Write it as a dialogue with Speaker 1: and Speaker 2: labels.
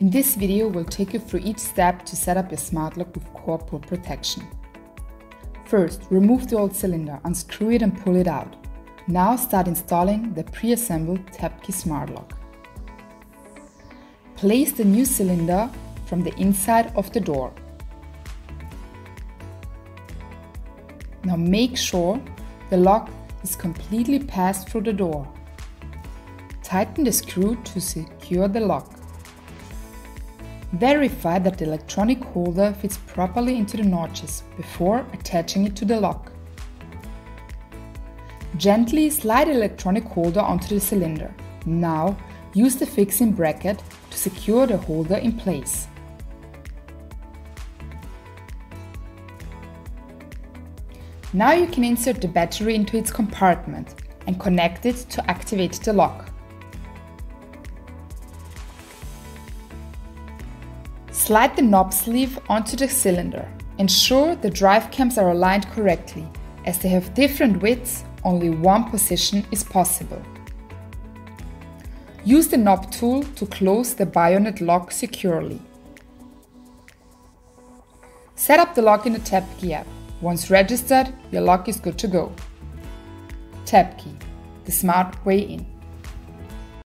Speaker 1: In this video, we'll take you through each step to set up your smart lock with core pull protection. First, remove the old cylinder, unscrew it and pull it out. Now start installing the pre-assembled Tapkey smart lock. Place the new cylinder from the inside of the door. Now make sure the lock is completely passed through the door. Tighten the screw to secure the lock. Verify that the electronic holder fits properly into the notches before attaching it to the lock. Gently slide the electronic holder onto the cylinder. Now use the fixing bracket to secure the holder in place. Now you can insert the battery into its compartment and connect it to activate the lock. Slide the knob sleeve onto the cylinder. Ensure the drive cams are aligned correctly. As they have different widths, only one position is possible. Use the knob tool to close the bayonet lock securely. Set up the lock in the Tapkey app. Once registered, your lock is good to go. Tapkey, the smart way in.